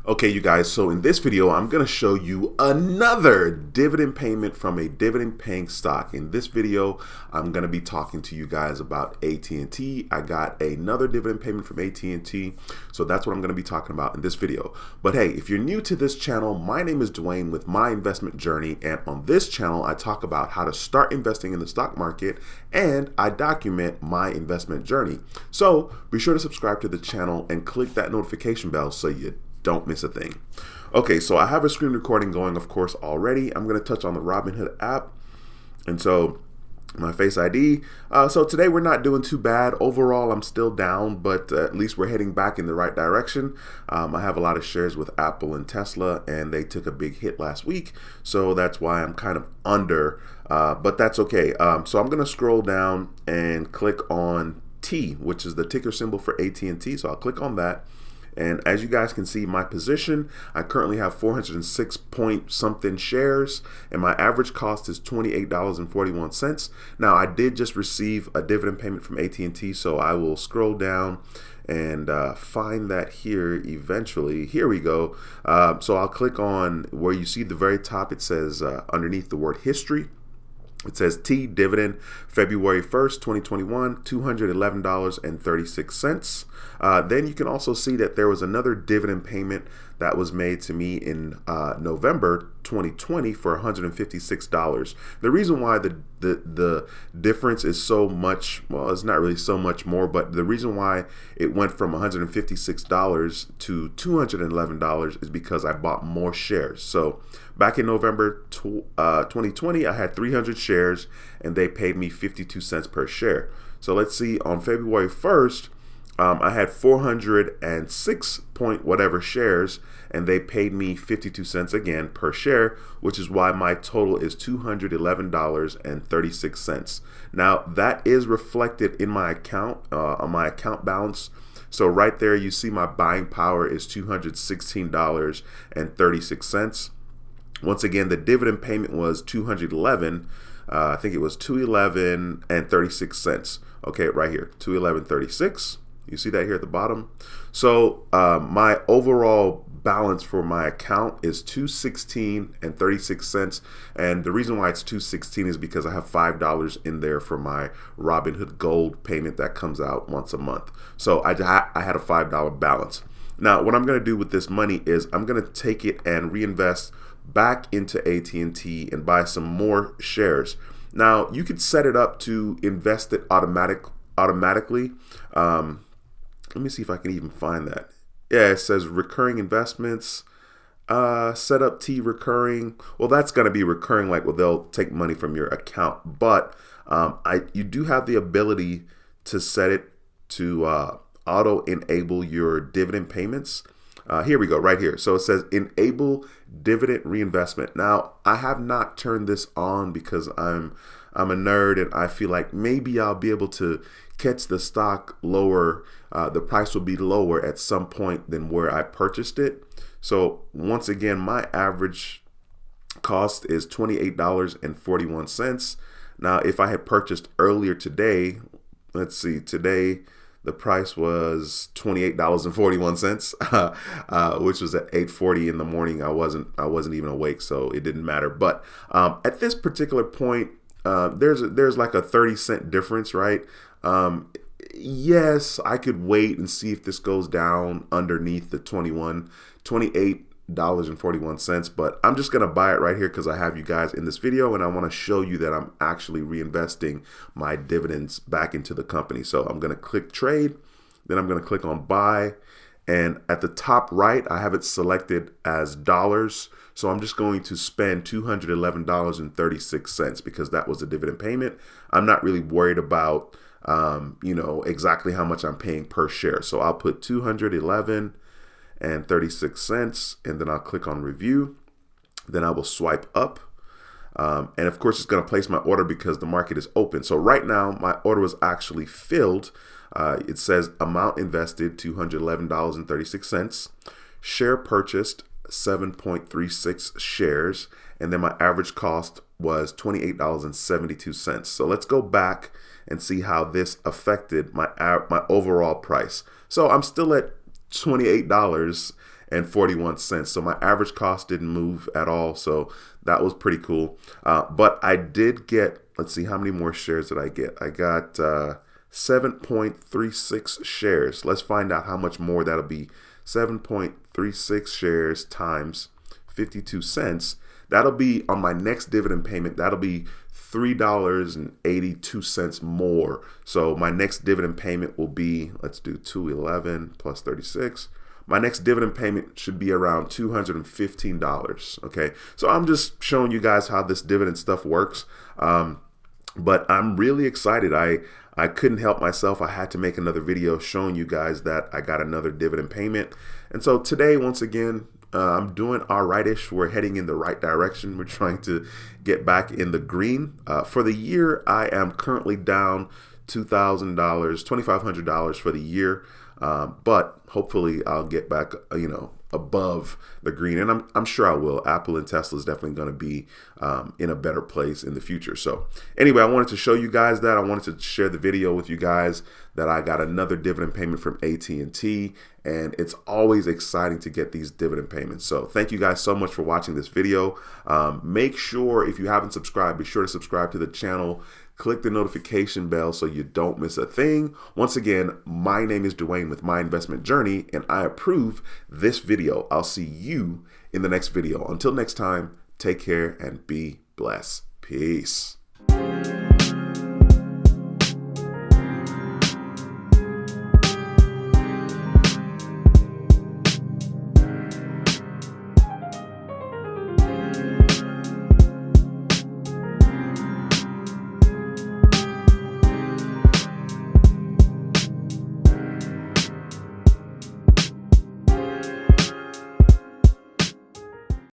Okay, you guys, so in this video, I'm going to show you another dividend payment from a dividend paying stock. In this video, I'm going to be talking to you guys about AT&T. I got another dividend payment from AT&T, so that's what I'm going to be talking about in this video. But hey, if you're new to this channel, my name is Dwayne with My Investment Journey, and on this channel, I talk about how to start investing in the stock market, and I document my investment journey. So be sure to subscribe to the channel and click that notification bell so you don't miss a thing. Okay, so I have a screen recording going, of course, already. I'm going to touch on the Robinhood app. And so my Face ID. So today we're not doing too bad. Overall, I'm still down, but at least we're heading back in the right direction. I have a lot of shares with Apple and Tesla, and they took a big hit last week. So that's why I'm kind of under, but that's okay. So I'm going to scroll down and click on T, which is the ticker symbol for AT&T. So I'll click on that. And as you guys can see, my position, I currently have 406 point something shares, and my average cost is $28.41. Now, I did just receive a dividend payment from AT&T, so I will scroll down and find that here eventually. Here we go. So I'll click on where you see the very top. It says underneath the word history. It says T dividend, February 1st, 2021, $211.36. Then you can also see that there was another dividend payment that was made to me in November 2020 for $156. The reason why the difference is so much, well, it's not really so much more, but the reason why it went from $156 to $211 is because I bought more shares. So back in November 2020, I had 300 shares and they paid me 52 cents per share. So let's see, on February 1st, I had 406 point whatever shares, and they paid me 52 cents again per share, which is why my total is $211.36. Now that is reflected in my account, on my account balance. So right there, you see my buying power is $216.36. Once again, the dividend payment was $211. I think it was $211.36. Okay, right here, $211.36. You see that here at the bottom. So my overall balance for my account is $216.36, and the reason why it's $216 is because I have $5 in there for my Robinhood Gold payment that comes out once a month. So I had a $5 balance. Now, what I'm going to do with this money is I'm going to take it and reinvest back into AT&T and buy some more shares. Now, you could set it up to invest it automatically. Let me see if I can even find that. Yeah, it says recurring investments, set up T recurring. Well, that's going to be recurring, like, well, they'll take money from your account. But you do have the ability to set it to auto enable your dividend payments. Here we go, right here. So it says enable dividend reinvestment. Now, I have not turned this on because I'm a nerd and I feel like maybe I'll be able to catch the stock lower. The price will be lower at some point than where I purchased it. So once again, my average cost is $28.41. Now, if I had purchased earlier today, let's see, today the price was $28.41, which was at 8:40 in the morning. I wasn't even awake, so it didn't matter. But at this particular point, there's like a 30-cent difference, right? Yes, I could wait and see if this goes down underneath the $28.41, but I'm just gonna buy it right here because I have you guys in this video and I want to show you that I'm actually reinvesting my dividends back into the company. So I'm gonna click trade, then I'm gonna click on buy, and at the top right I have it selected as dollars. So I'm just going to spend $211.36 because that was a dividend payment. I'm not really worried about exactly how much I'm paying per share. So I'll put $211.36, and then I'll click on review. Then I will swipe up. And of course, it's going to place my order because the market is open. So right now, my order was actually filled. It says amount invested, $211.36. Share purchased, 7.36 shares. And then my average cost was $28.72. So let's go back and see how this affected my overall price. So I'm still at $28 $2.41. So my average cost didn't move at all. So that was pretty cool. But I did get, let's see, how many more shares did I get? I got 7.36 shares. Let's find out how much more that'll be. 7.36 shares times 52 cents. That'll be on my next dividend payment. That'll be $3.82 more. So my next dividend payment will be, let's do 211 plus 36. My next dividend payment should be around $215. Okay, so I'm just showing you guys how this dividend stuff works. But I'm really excited. I couldn't help myself. I had to make another video showing you guys that I got another dividend payment. And so today, once again, I'm doing all right-ish. We're heading in the right direction. We're trying to get back in the green. For the year, I am currently down $2,000, $2,500 for the year. But hopefully I'll get back, above the green, and I'm sure I will. Apple and Tesla is definitely going to be in a better place in the future. So anyway, I wanted to show you guys that. I wanted to share the video with you guys that I got another dividend payment from AT&T, and it's always exciting to get these dividend payments. So thank you guys so much for watching this video. Make sure, if you haven't subscribed, be sure to subscribe to the channel. Click the notification bell so you don't miss a thing. Once again, my name is Dwayne with My Investment Journey, and I approve this video. I'll see you in the next video. Until next time, take care and be blessed. Peace.